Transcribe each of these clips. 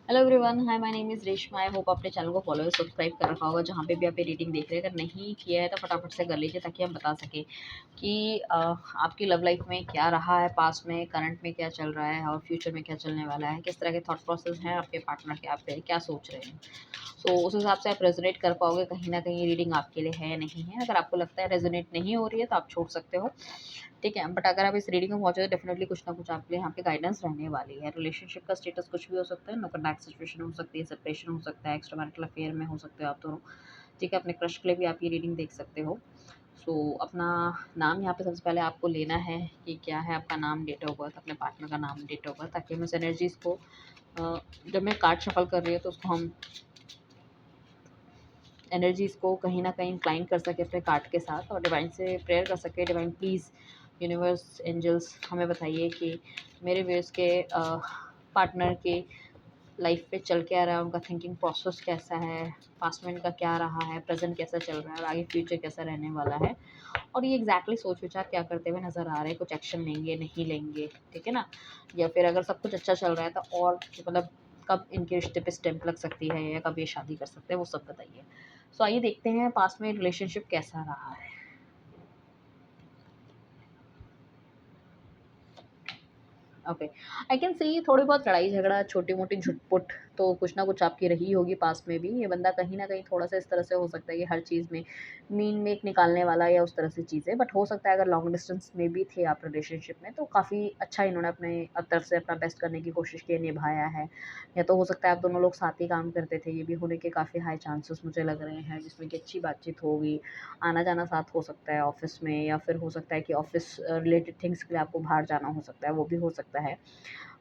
Hello everyone, hi my name is Reshma. I hope आपने channel को follow या subscribe कर रखा होगा। जहाँ पे भी आप ये रीडिंग देख रहे हैं, अगर नहीं किया है तो फटाफट से कर लीजिए ताकि हम बता सकें कि आपकी लव लाइफ में क्या रहा है, पास्ट में, करंट में क्या चल रहा है और फ्यूचर में क्या चलने वाला है, किस तरह के थॉट प्रोसेस हैं आपके पार्टनर के, आप पे क्या सोच रहे हैं। सो उस हिसाब से आप रेजोनेट कर पाओगे कहीं ना कहीं रीडिंग आपके लिए है या नहीं है। अगर आपको लगता है रेजोनेट नहीं हो रही है तो आप छोड़ सकते हो, ठीक है। बट अगर आप इस रीडिंग में पहुंचे तो डेफिनेटली कुछ ना कुछ आपके लिए यहाँ पे गाइडेंस रहने वाली है। रिलेशनशिप का स्टेटस कुछ भी हो सकता है, नो कॉन्टैक्ट सिचुएशन हो सकती है, सेपरेशन हो सकता है, एक्स्ट्रा मैरिटल अफेयर में हो सकते हो आप दोनों, ठीक है। अपने क्रश के लिए भी आप ये रीडिंग देख सकते हो। अपना नाम यहाँ पे सबसे पहले आपको लेना है कि क्या है आपका नाम, डेट ऑफ बर्थ, अपने पार्टनर का नाम, डेट ऑफ बर्थ, ताकि हम इस एनर्जीज को जब मैं कार्ड शफल कर रही हूँ तो उसको हम एनर्जीज को कहीं ना कहीं इंक्लाइन कर सके अपने कार्ड के साथ और डिवाइन से प्रेयर कर सके। डिवाइन प्लीज़, यूनिवर्स, एंजल्स, हमें बताइए कि मेरे व्यूअर्स के पार्टनर के लाइफ पे चल के आ रहा है, उनका थिंकिंग प्रोसेस कैसा है, पास्ट में इनका क्या रहा है, प्रेजेंट कैसा चल रहा है और आगे फ्यूचर कैसा रहने वाला है। और ये एग्जैक्टली सोच विचार क्या करते हुए नज़र आ रहे हैं, कुछ एक्शन लेंगे नहीं लेंगे, ठीक है ना। या फिर अगर सब कुछ अच्छा चल रहा है तो और मतलब कब इनके रिश्ते पे स्टेम्प लग सकती है या कब ये शादी कर सकते हैं, वो सब बताइए। आइए देखते हैं पास्ट में रिलेशनशिप कैसा रहा है। ओके, आई कैन सी थोड़ी बहुत लड़ाई झगड़ा, छोटी मोटी झुटपुट तो कुछ ना कुछ आपकी रही होगी पास्ट में भी। ये बंदा कहीं ना कहीं थोड़ा सा इस तरह से हो सकता है कि हर चीज़ में मीन मेक निकालने वाला या उस तरह से चीज़ें, बट हो सकता है अगर लॉन्ग डिस्टेंस में भी थे आप रिलेशनशिप में तो काफ़ी अच्छा इन्होंने अपने तरफ से अपना बेस्ट करने की कोशिश की, निभाया है। या तो हो सकता है आप दोनों लोग साथ ही काम करते थे, ये भी होने के काफ़ी हाई चांसेस मुझे लग रहे हैं, जिसमें कि अच्छी बातचीत होगी, आना जाना साथ हो सकता है ऑफिस में, या फिर हो सकता है कि ऑफिस रिलेटेड थिंग्स के लिए आपको बाहर जाना हो सकता है, वो भी हो सकता है।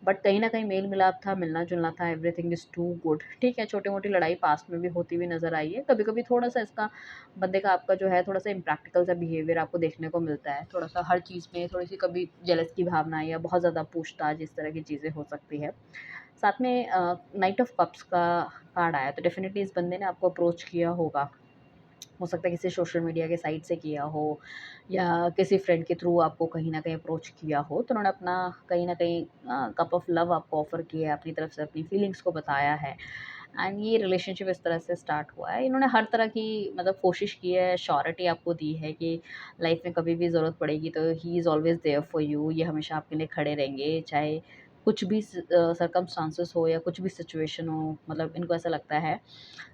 बट कहीं न कहीं मेल मिलाप था, मिलना-जुलना था, एवरीथिंग इज़ टू गुड, ठीक है। छोटी-मोटी लड़ाई पास्ट में भी होती हुई नज़र आई है। कभी-कभी थोड़ा-सा इसका बंदे का आपका जो है थोड़ा-सा इम्प्रैक्टिकल सा बिहेवियर आपको देखने को मिलता है। थोड़ा-सा हर चीज़ में थोड़ी-सी कभी जेलस की भावना या बहुत ज़्यादा पूछताछ, इस तरह की चीज़ें हो सकती है। साथ में नाइट ऑफ कप्स का कार्ड आया तो डेफ़िनिटली इस बंदे ने आपको अप्रोच किया होगा। हो सकता है किसी सोशल मीडिया के साइट से किया हो या किसी फ्रेंड के थ्रू आपको कहीं न कहीं अप्रोच किया हो, तो उन्होंने अपना कहीं न कहीं कप ऑफ लव आपको ऑफ़र किया है, अपनी तरफ से अपनी फीलिंग्स को बताया है। एंड ये रिलेशनशिप इस तरह से स्टार्ट हुआ है। इन्होंने हर तरह की मतलब कोशिश की है, श्योरिटी आपको दी है कि लाइफ़ में कभी भी ज़रूरत पड़ेगी तो he is always there for you. ये हमेशा आपके लिए खड़े रहेंगे, चाहे कुछ भी सर्कमस्टांसेस हो या कुछ भी सिचुएशन हो। मतलब इनको ऐसा लगता है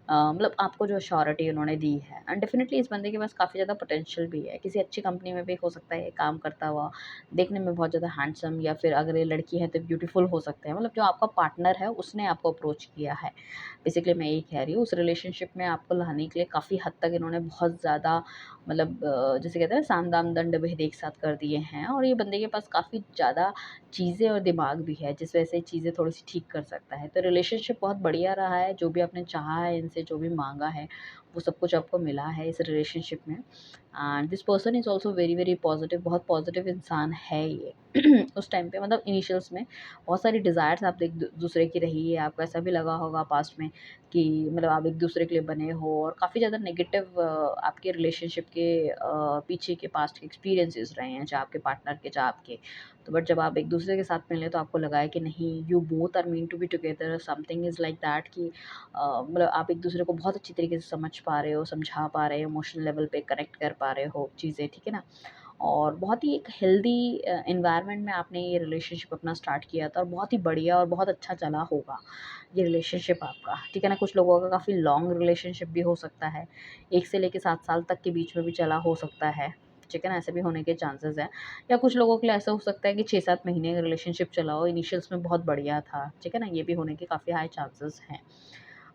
मतलब आपको जो श्योरिटी उन्होंने दी है। एंड डेफिनेटली इस बंदे के पास काफ़ी ज़्यादा पोटेंशियल भी है, किसी अच्छी कंपनी में भी हो सकता है काम करता हुआ, देखने में बहुत ज़्यादा हैंडसम, या फिर अगर ये लड़की है तो ब्यूटीफुल हो सकते हैं। मतलब जो आपका पार्टनर है उसने आपको अप्रोच किया है, बेसिकली मैं यही कह रही हूँ। उस रिलेशनशिप में आपको लाने के लिए काफ़ी हद तक इन्होंने बहुत ज़्यादा मतलब जिसे कहते हैं साम दाम दंड भेद एक साथ कर दिए हैं, और ये बंदे के पास काफ़ी ज़्यादा चीज़ें और दिमाग भी है जिस वजह से चीज़ें थोड़ी सी ठीक कर सकता है। तो रिलेशनशिप बहुत बढ़िया रहा है, जो भी आपने चाहा है इनसे, जो भी मांगा है वो सब कुछ आपको मिला है इस रिलेशनशिप में। And this person is also very very positive, बहुत पॉजिटिव इंसान है ये। उस टाइम पे मतलब इनिशियल्स में बहुत सारी डिज़ायर्स आप एक दूसरे की रही है, आपको ऐसा भी लगा होगा पास्ट में कि मतलब आप एक दूसरे के लिए बने हो, और काफ़ी ज़्यादा नेगेटिव आपके रिलेशनशिप के पीछे के पास्ट के एक्सपीरियंसेस रहे हैं, चाहे आपके पार्टनर के चाहे आपके। तो बट जब आप एक दूसरे के साथ मिले तो आपको लगा है कि नहीं, you both are mean to be together, something is like that कि मतलब आप एक दूसरे को बहुत अच्छी तरीके से समझ पा रहे हो, समझा पा रहे हो, इमोशनल लेवल पे कनेक्ट कर पा रहे हो चीज़ें, ठीक है ना। और बहुत ही एक हेल्दी एनवायरनमेंट में आपने ये रिलेशनशिप अपना स्टार्ट किया था, और बहुत ही बढ़िया और बहुत अच्छा चला होगा ये रिलेशनशिप आपका, ठीक है ना। कुछ लोगों का काफ़ी लॉन्ग रिलेशनशिप भी हो सकता है, 1 से लेके 7 साल तक के बीच में भी चला हो सकता है, ठीक है ना, ऐसे भी होने के चांसेस हैं। या कुछ लोगों के लिए ऐसा हो सकता है कि 6-7 महीने का रिलेशनशिप चला हो, इनिशियल्स में बहुत बढ़िया था, ठीक है ना, ये भी होने के काफ़ी हाई चांसेस हैं।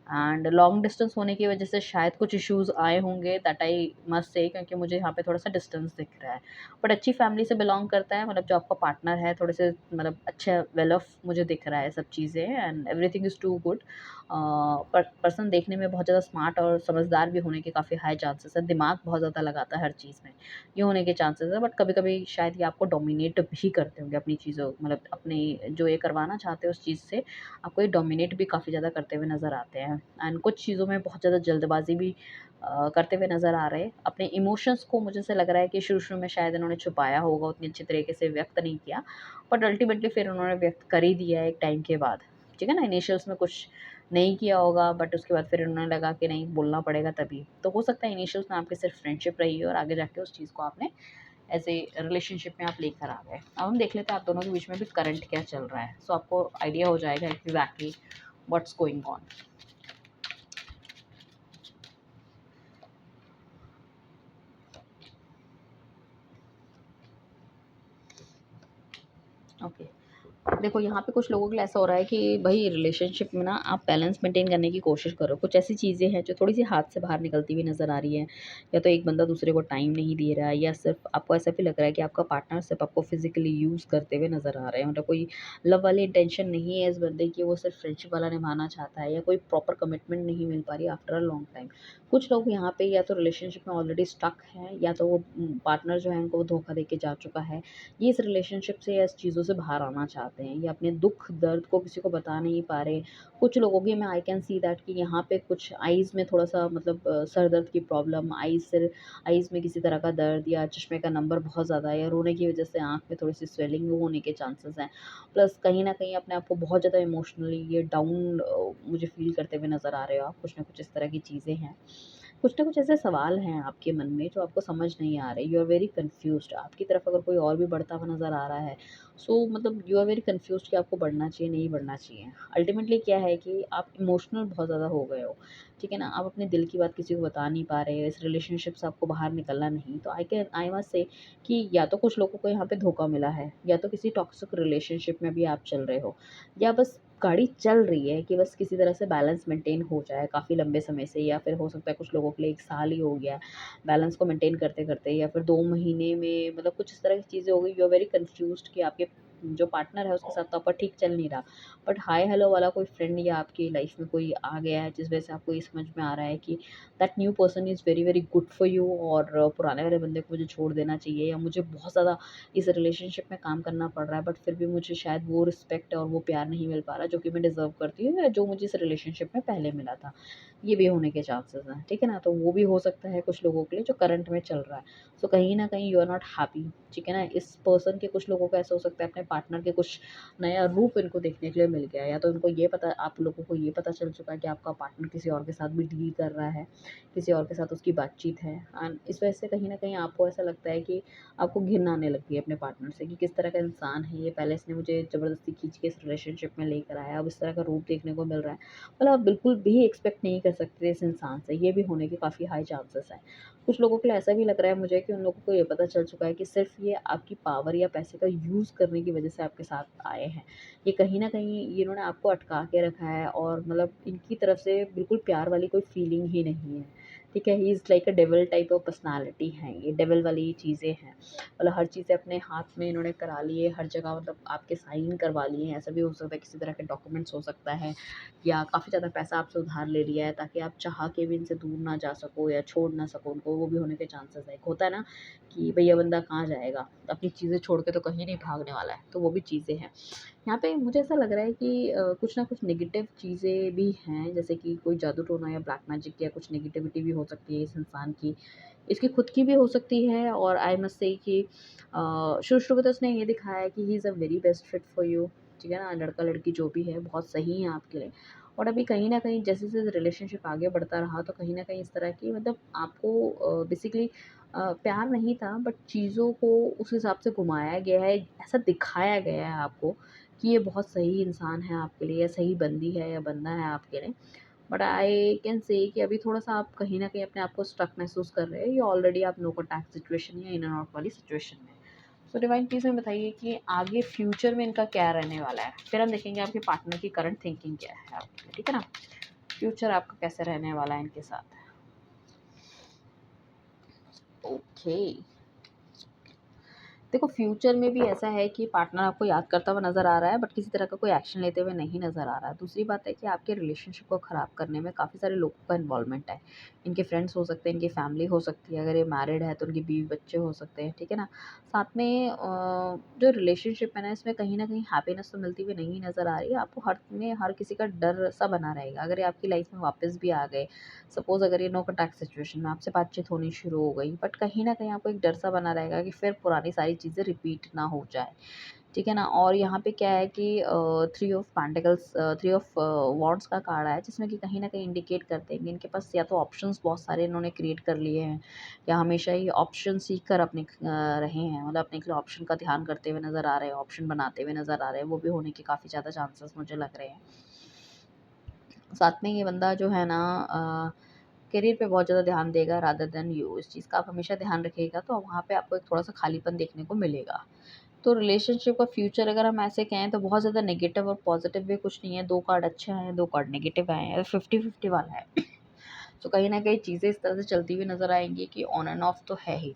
एंड लॉन्ग डिस्टेंस होने की वजह से शायद कुछ इश्यूज़ आए होंगे, दैट आई मस्ट से, क्योंकि मुझे यहाँ पे थोड़ा-सा डिस्टेंस दिख रहा है। बट अच्छी फैमिली से बिलॉन्ग करता है, मतलब जो आपका पार्टनर है थोड़े से मतलब अच्छे वेल ऑफ मुझे दिख रहा है सब चीज़ें, and everything is too good. Person देखने में बहुत ज़्यादा स्मार्ट और समझदार भी होने के काफ़ी हाई चांसेस है, दिमाग बहुत ज़्यादा लगाता है हर चीज़ में, ये होने के चांसेस है। बट कभी-कभी शायद ये आपको डोमिनेट भी करते होंगे अपनी चीज़ों, मतलब अपनी जो ये करवाना चाहते हैं उस चीज़ से आपको ये डोमिनेट भी काफ़ी ज़्यादा करते हुए नज़र आते हैं। एंड कुछ चीज़ों में बहुत ज़्यादा जल्दबाज़ी भी करते हुए नज़र आ रहे हैं। अपने इमोशंस को मुझे ऐसा लग रहा है कि शुरू-शुरू में शायद इन्होंने छुपाया होगा, उतनी अच्छी तरीके से व्यक्त नहीं किया, बट अल्टीमेटली फिर उन्होंने व्यक्त कर ही दिया है एक टाइम के बाद ठीक है ना? इनिशियल्स में कुछ नहीं किया होगा, बट उसके बाद फिर उन्हें लगा कि नहीं बोलना पड़ेगा तभी। तो हो सकता है इनिशियल्स में आपकी सिर्फ फ्रेंडशिप रही हो और आगे जाके उस चीज़ को आपने ऐसे रिलेशनशिप में आप लेकर आ गए। अब हम देख लेते हैं आप दोनों के बीच में भी करंट क्या चल रहा है। सो आपको आइडिया हो जाएगा exactly what's going on. Okay, देखो यहाँ पे कुछ लोगों के लिए ऐसा हो रहा है कि भाई रिलेशनशिप में ना आप बैलेंस मेंटेन करने की कोशिश करो। कुछ ऐसी चीज़ें हैं जो थोड़ी-सी हाथ से बाहर निकलती हुई नज़र आ रही हैं। या तो एक बंदा दूसरे को टाइम नहीं दे रहा है, या सिर्फ़ आपको ऐसा भी लग रहा है कि आपका पार्टनर सिर्फ़ आपको फ़िज़िकली यूज़ करते हुए नज़र आ रहे हैं। मतलब कोई लव वाली इंटेंशन नहीं है इस बंदे की, वो सिर्फ़ फ्रेंडशिप वाला निभाना चाहता है, या कोई प्रॉपर कमिटमेंट नहीं मिल पा रही आफ्टर अ लॉन्ग टाइम। कुछ लोग यहाँ पे या तो रिलेशनशिप में ऑलरेडी स्टक हैं, या तो वो पार्टनर जो है उनको वो धोखा दे के जा चुका है। ये इस रिलेशनशिप से या इस चीज़ों से बाहर आना चाहते हैं, ये अपने दुख दर्द को किसी को बता नहीं पा रहे। कुछ लोगों की मैं आई कैन सी दैट कि यहाँ पे कुछ आईज़ में थोड़ा-सा मतलब सर दर्द की प्रॉब्लम, आईज़ में किसी तरह का दर्द, या चश्मे का नंबर बहुत ज़्यादा है, या रोने की वज़ह से आँख में थोड़ी-सी स्वेलिंग होने के चांसेस हैं। प्लस कहीं न कहीं अपने आप को बहुत ज़्यादा इमोशनली ये डाउन मुझे फ़ील करते हुए नज़र आ रहे हो आप। कुछ न कुछ इस तरह की चीज़ें हैं। कुछ ना कुछ ऐसे सवाल हैं आपके मन में जो आपको समझ नहीं आ रहे। You are very confused. आपकी तरफ अगर कोई और भी बढ़ता हुआ नज़र आ रहा है, सो मतलब यू आर वेरी कन्फ्यूज़्ड कि आपको बढ़ना चाहिए, नहीं बढ़ना चाहिए। अल्टीमेटली क्या है कि आप इमोशनल बहुत ज़्यादा हो गए हो, ठीक है ना? आप अपने दिल की बात किसी को बता नहीं पा रहे, इस रिलेशनशिप से आपको बाहर निकलना नहीं। तो आई मस्ट से कि या तो कुछ लोगों को यहाँ पे धोखा मिला है, या तो किसी टॉक्सिक रिलेशनशिप में भी आप चल रहे हो, या बस गाड़ी चल रही है कि बस किसी तरह से बैलेंस मेंटेन हो जाए काफ़ी लंबे समय से, या फिर हो सकता है कुछ लोगों के लिए 1 साल ही हो गया है बैलेंस को मेंटेन करते-करते, या फिर 2 महीने में मतलब कुछ इस तरह की चीज़ें हो गई। यू आर वेरी कन्फ्यूज़्ड कि आपके जो पार्टनर है उसके साथ तो आपका ठीक चल नहीं रहा। बट हाय हेलो वाला कोई फ्रेंड या आपकी लाइफ़ में कोई आ गया है जिस वजह से आपको ये समझ में आ रहा है कि that new person is very very good for you, और पुराने वाले बंदे को मुझे छोड़ देना चाहिए, या मुझे बहुत ज़्यादा इस रिलेशनशिप में काम करना पड़ रहा है, बट फिर भी मुझे शायद वो रिस्पेक्ट और वो प्यार नहीं मिल पा रहा जो कि मैं डिज़र्व करती हूँ, या जो मुझे इस रिलेशनशिप में पहले मिला था। ये भी होने के चांसेस हैं, ठीक है ना? तो वो भी हो सकता है कुछ लोगों के लिए जो करंट में चल रहा है। सो कहीं न कहीं यू आर नॉट हैप्पी, ठीक है ना? इस पर्सन के कुछ लोगों को ऐसा हो सकता है अपने पार्टनर के कुछ नया रूप इनको देखने के लिए मिल गया है, या तो उनको ये पता आप लोगों को ये पता चल चुका है कि आपका पार्टनर किसी और के साथ भी डील कर रहा है, किसी और के साथ उसकी बातचीत है, एंड इस वजह से कहीं न कहीं आपको ऐसा लगता है कि आपको घिन आने लगी है अपने पार्टनर से कि किस तरह का इंसान है ये, पहले इसने मुझे ज़बरदस्ती खींच के इस रिलेशनशिप में लेकर आया, अब इस तरह का रूप देखने को मिल रहा है। मतलब आप बिल्कुल भी एक्सपेक्ट नहीं कर सकते इस इंसान से, ये भी होने के काफ़ी हाई चांसेस हैं। कुछ लोगों के लिए ऐसा भी लग रहा है मुझे कि उन लोगों को ये पता चल चुका है कि सिर्फ़ ये आपकी पावर या पैसे का यूज़ करने की वज़ह से आपके साथ आए हैं। ये कहीं न कहीं ये इन्होंने आपको अटका के रखा है, और मतलब इनकी तरफ से बिल्कुल प्यार वाली कोई फीलिंग ही नहीं है। ठीक है? He is like a devil type of personality है ये, डेविल वाली चीज़ें हैं। मतलब हर चीज़ें अपने हाथ में इन्होंने करा ली है, हर जगह मतलब आपके साइन करवा लिए हैं। ऐसा भी हो सकता है किसी तरह के डॉक्यूमेंट्स हो सकता है, या काफ़ी ज़्यादा पैसा आपसे उधार ले लिया है ताकि आप चाह के भी इनसे दूर ना जा सको या छोड़ ना सको उनको, वो भी होने के चांसेस है। एक होता है ना कि भई ये बंदा कहाँ जाएगा? अपनी चीज़ें छोड़ के तो कहीं नहीं भागने वाला है, तो वो भी चीज़ें हैं। यहाँ पे मुझे ऐसा लग रहा है कि कुछ ना कुछ नेगेटिव चीज़ें भी हैं, जैसे कि कोई जादू टोना या ब्लैक मैजिक या कुछ नेगेटिविटी भी हो सकती है इस इंसान की। इसकी खुद की भी हो सकती है, और आई मस्ट से कि शुरू-शुरू में तो उसने ये दिखाया है कि he is a very best fit for you, ठीक है ना? लड़का-लड़की जो भी है बहुत सही हैं आपके लिए। और अभी कहीं न कहीं जैसे-जैसे रिलेशनशिप आगे बढ़ता रहा, तो कहीं न कहीं इस तरह की मतलब आपको बेसिकली प्यार नहीं था, बट चीज़ों को उस हिसाब से घुमाया गया है, ऐसा दिखाया गया है आपको कि ये बहुत सही इंसान है आपके लिए, या सही बंदी है या बंदा है आपके लिए। बट आई कैन से कि अभी थोड़ा-सा आप कहीं न कहीं अपने आप को स्टक महसूस कर रहे हैं, या ऑलरेडी आप नो कॉन्टैक्ट सिचुएशन या इन एंड आउट वाली सिचुएशन में। सो डिवाइन प्लीज़ हमें बताइए कि आगे फ्यूचर में इनका क्या रहने वाला है? फिर हम देखेंगे आपके पार्टनर की करंट थिंकिंग क्या है आपके लिए, ठीक है ना? फ्यूचर आपका कैसे रहने वाला है इनके साथ? ओके। देखो फ्यूचर में भी ऐसा है कि पार्टनर आपको याद करता हुआ नज़र आ रहा है, बट किसी तरह का कोई एक्शन लेते हुए नहीं नज़र आ रहा है। दूसरी बात है कि आपके रिलेशनशिप को ख़राब करने में काफ़ी सारे लोगों का इन्वॉल्वमेंट है। इनके फ्रेंड्स हो सकते हैं, इनकी फैमिली हो सकती है, अगर ये मैरिड है तो उनकी बीवी बच्चे हो सकते हैं, ठीक है ना? साथ में जो रिलेशनशिप है ना, इसमें कहीं न कहीं हैप्पीनेस तो मिलती हुई नहीं नज़र आ रही है। आपको हर किसी का डर सा बना रहेगा। अगर ये आपकी लाइफ़ में वापस भी आ गए, सपोज़ अगर ये नो कॉन्टैक्ट सिचुएशन में आपसे बातचीत होनी शुरू हो गई, बट कहीं न कहीं आपको एक डर सा बना रहेगा कि फिर पुरानी सारी चीज़ें रिपीट ना हो जाए, ठीक है ना। और यहाँ पे क्या है कि three of pentacles, three of wands का कार्ड है, जिसमें कि कहीं न कहीं इंडिकेट करते हैं कि इनके पास या तो ऑप्शंस बहुत सारे इन्होंने क्रिएट कर लिए हैं, या हमेशा ही ऑप्शन सीख कर अपने रहे हैं, मतलब अपने के लिए ऑप्शन का ध्यान करते हुए नज़र आ रहे हैं, ऑप्शन बनाते हुए नज़र आ रहे हैं, वो भी होने के काफ़ी ज़्यादा चांसेस मुझे लग रहे हैं। साथ में ये बंदा जो है ना करियर पे बहुत ज़्यादा ध्यान देगा रादर देन यू, इस चीज़ का आप हमेशा ध्यान रखिएगा, तो वहाँ पे आपको एक थोड़ा-सा खालीपन देखने को मिलेगा। तो रिलेशनशिप का फ्यूचर अगर हम ऐसे कहें तो बहुत ज़्यादा नेगेटिव और पॉजिटिव भी कुछ नहीं है, 2 कार्ड अच्छे आए हैं, 2 कार्ड नेगेटिव आए हैं, 50-50 वाला है। तो कहीं न कहीं चीज़ें इस तरह से चलती हुई नज़र आएँगी कि ऑन एंड ऑफ तो है ही।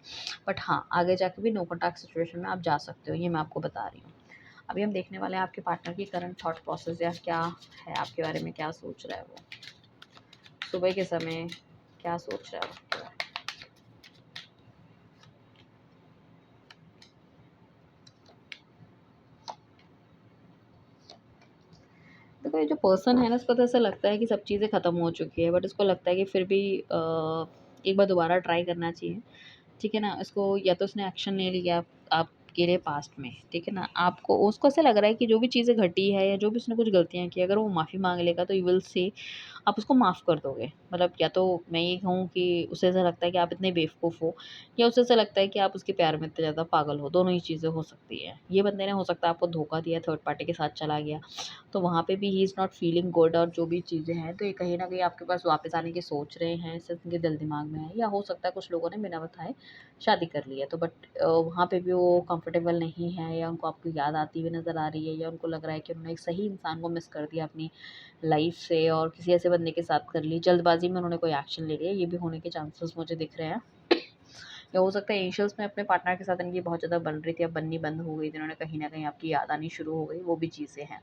बट हाँ, आगे जाके भी नो कॉन्टैक्ट सिचुएशन में आप जा सकते हो, ये मैं आपको बता रही हूँ। अभी हम देखने वाले हैं आपके पार्टनर की करंट थॉट प्रोसेस, या क्या है आपके बारे में, क्या सोच रहा है वो? सुबह के समय क्या सोच रहा है वो? देखो ये जो पर्सन है ना, इसको तो ऐसा लगता है कि सब चीज़ें ख़त्म हो चुकी है, बट इसको लगता है कि फिर भी एक बार दोबारा ट्राई करना चाहिए। ठीक है ना? इसको या तो उसने एक्शन ले लिया आपके लिए पास्ट में, ठीक है ना? आपको उसको ऐसा लग रहा है कि जो भी चीज़ें घटी है या जो भी उसने कुछ गलतियाँ की, अगर वो माफ़ी माँग लेगा तो यू विल सी, आप उसको माफ़ कर दोगे। मतलब या तो मैं ये कहूँ कि उसे ऐसा लगता है कि आप इतने बेवकूफ़ हो, या उसे ऐसा लगता है कि आप उसके प्यार में इतने ज़्यादा पागल हो, दोनों ही चीज़ें हो सकती हैं। ये बंदे ने हो सकता है आपको धोखा दिया, थर्ड पार्टी के साथ चला गया, तो वहाँ पे भी he is not feeling good, और जो भी चीज़ें हैं, तो ये कहीं न कहीं आपके पास वापस आने की सोच रहे हैं, सिर्फ़ उनके दिल-दिमाग में है, या हो सकता है कुछ लोगों ने बिना बताए शादी कर ली है। तो बट वहाँ पे भी वो कंफर्टेबल नहीं है, या उनको आपकी याद आती हुई नज़र आ रही है, या उनको लग रहा है कि उन्होंने एक सही इंसान को मिस कर दिया अपनी लाइफ़ से और किसी ऐसे बंदे के साथ कर ली। जल्दबाज़ी में उन्होंने कोई एक्शन ले लिया, ये भी होने के चांसेस मुझे दिख रहे हैं। या हो सकता है इनिशियल्स में अपने पार्टनर के साथ इनकी बहुत ज़्यादा बन रही थी, अब बननी बंद हो गई थी, इन्होंने कहीं न कहीं आपकी याद आनी शुरू हो गई, वो भी चीज़ें हैं।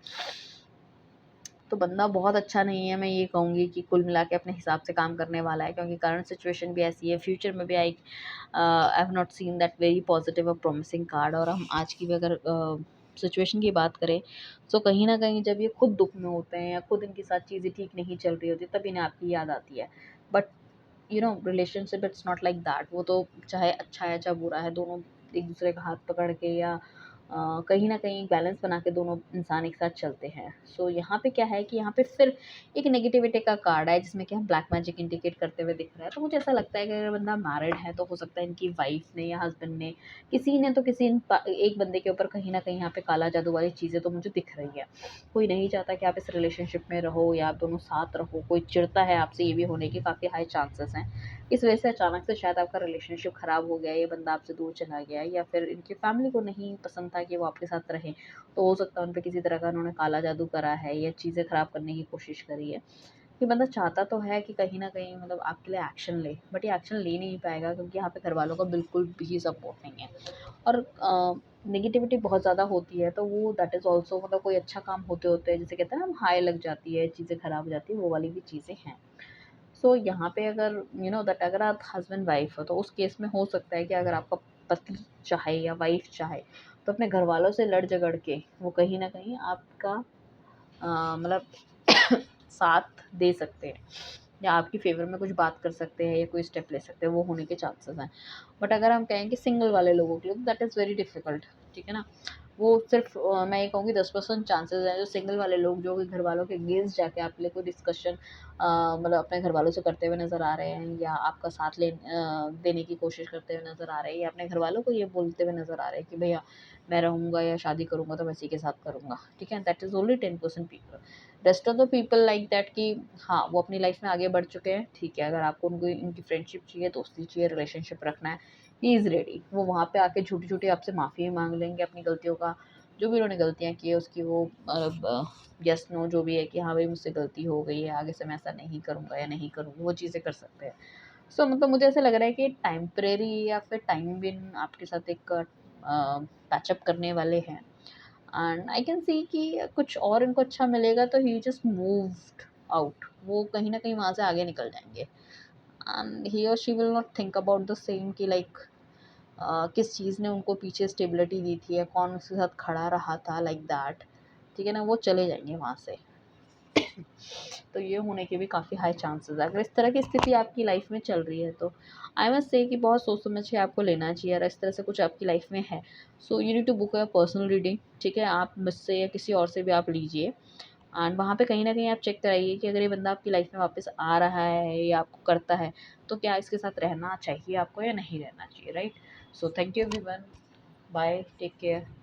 तो बंदा बहुत अच्छा नहीं है, मैं ये कहूँगी कि कुल मिला के अपने हिसाब से काम करने वाला है, क्योंकि करंट सिचुएशन भी ऐसी है, फ्यूचर में भी I have not seen that very positive और प्रॉमिसिंग कार्ड। और हम आज की भी अगर सिचुएशन की बात करें, तो कहीं न कहीं जब ये खुद दुःख में होते हैं या खुद इनके साथ चीज़ें ठीक नहीं चल रही होती, तब इन्हें आपकी याद आती है। But you know relationship it's not like that, वो तो चाहे अच्छा है चाहे बुरा है, दोनों एक दूसरे का हाथ पकड़ के या कहीं न कहीं बैलेंस बना के दोनों इंसान एक साथ चलते हैं। सो यहाँ पे क्या है कि यहाँ पे फिर एक नेगेटिविटी का कार्ड है, जिसमें कि हम ब्लैक मैजिक इंडिकेट करते हुए दिख रहा है। तो मुझे ऐसा लगता है कि अगर बंदा मैरिड है, तो हो सकता है इनकी वाइफ ने या हस्बैंड ने, किसी ने तो किसी एक बंदे के ऊपर कहीं न कहीं यहाँ पे काला जादू वाली चीज़ें तो मुझे दिख रही है। कोई नहीं चाहता कि आप इस रिलेशनशिप में रहो या आप दोनों साथ रहो, कोई चिढ़ता है आपसे, ये भी होने के काफ़ी हाई चांसेस हैं। इस वजह से अचानक से शायद आपका रिलेशनशिप ख़राब हो गया, ये बंदा आपसे दूर चला गया, या फिर इनकी फैमिली को नहीं पसंद था कि वो आपके साथ रहें। तो हो सकता है उन पे किसी तरह का उन्होंने काला जादू करा है या चीज़ें ख़राब करने की कोशिश करी है। ये बंदा चाहता तो है कि कहीं न कहीं मतलब आपके लिए एक्शन ले, बट ये एक्शन ले नहीं पाएगा, क्योंकि यहाँ पे घरवालों का बिल्कुल भी सपोर्ट नहीं है। और नेगेटिविटी बहुत ज़्यादा होती है, तो वो दैट इज़ ऑल्सो, मतलब कोई अच्छा काम होते-होते जिसे कहते हैं ना, हम हाय लग जाती है, चीज़ें ख़राब हो जाती है, वो वाली भी चीज़ें हैं। सो यहाँ पे अगर यू नो दैट अगर आप हस्बैंड वाइफ हो, तो उस केस में हो सकता है कि अगर आपका पति चाहे या वाइफ चाहे, तो अपने घर वालों से लड़ झगड़ के वो कहीं ना कहीं आपका मतलब साथ दे सकते हैं, या आपकी फ़ेवर में कुछ बात कर सकते हैं या कोई स्टेप ले सकते हैं, वो होने के चांसेस हैं। बट अगर हम कहें कि सिंगल वाले लोगों के लिए, तो दैट इज़ वेरी डिफ़िकल्ट, ठीक है ना? वो सिर्फ़ मैं ये कहूँगी 10% चांसेस हैं, जो सिंगल वाले लोग जो कि घरवालों के अगेंस्ट जाके आपके लिए कोई डिस्कशन मतलब अपने घरवालों से करते हुए नज़र आ रहे हैं, या आपका साथ देने की कोशिश करते हुए नज़र आ रहे हैं, या अपने घरवालों को ये बोलते हुए नज़र आ रहे हैं कि भैया मैं रहूँगा या शादी करूँगा तो मैं इसी के साथ करूँगा, ठीक है? That is only 10% people. Rest of the people like that कि हाँ, वो अपनी लाइफ में आगे बढ़ चुके हैं, ठीक है। अगर आपको उनको उनकी फ्रेंडशिप चाहिए, दोस्ती चाहिए, रिलेशनशिप रखना है, ही इज़ रेडी। वो वहाँ पे आके झूठी-झूठी आपसे माफ़ी भी माँग लेंगे अपनी गलतियों का, जो भी उन्होंने गलतियाँ की है उसकी वो येस नो जो भी है कि हाँ भाई मुझसे गलती हो गई है, आगे से मैं ऐसा नहीं करूँगा या नहीं करूँगी, वो चीज़ें कर सकते हैं। सो मतलब मुझे ऐसा लग रहा है कि टेम्परेरी या फिर टाइम बिन आपके साथ एक पैचअप करने वाले हैं। एंड आई कैन सी कि कुछ और इनको अच्छा मिलेगा, तो ही जस्ट मूव्ड आउट, वो कहीं न कहीं वहाँ से आगे निकल जाएँगे। एंड ही और she will not think about the same कि लाइक किस चीज़ ने उनको पीछे स्टेबिलिटी दी थी या कौन उसके साथ खड़ा रहा था लाइक दैट, ठीक है ना? वो चले जाएँगे वहाँ से। तो ये होने के भी काफ़ी हाई चांसेस है। अगर इस तरह की स्थिति आपकी लाइफ में चल रही है तो आई मस्ट से कि बहुत सोच समझ के आपको लेना चाहिए। अगर इस तरह से कुछ आपकी लाइफ में है, so you need to book a personal reading, ठीक है? आप मुझसे या किसी और से भी आप लीजिए, एंड वहाँ पे कहीं न कहीं आप चेक कराइए कि अगर ये बंदा आपकी लाइफ में वापस आ रहा है या आपको करता है, तो क्या इसके साथ रहना चाहिए आपको या नहीं रहना चाहिए, right? So thank you everyone, bye, take care.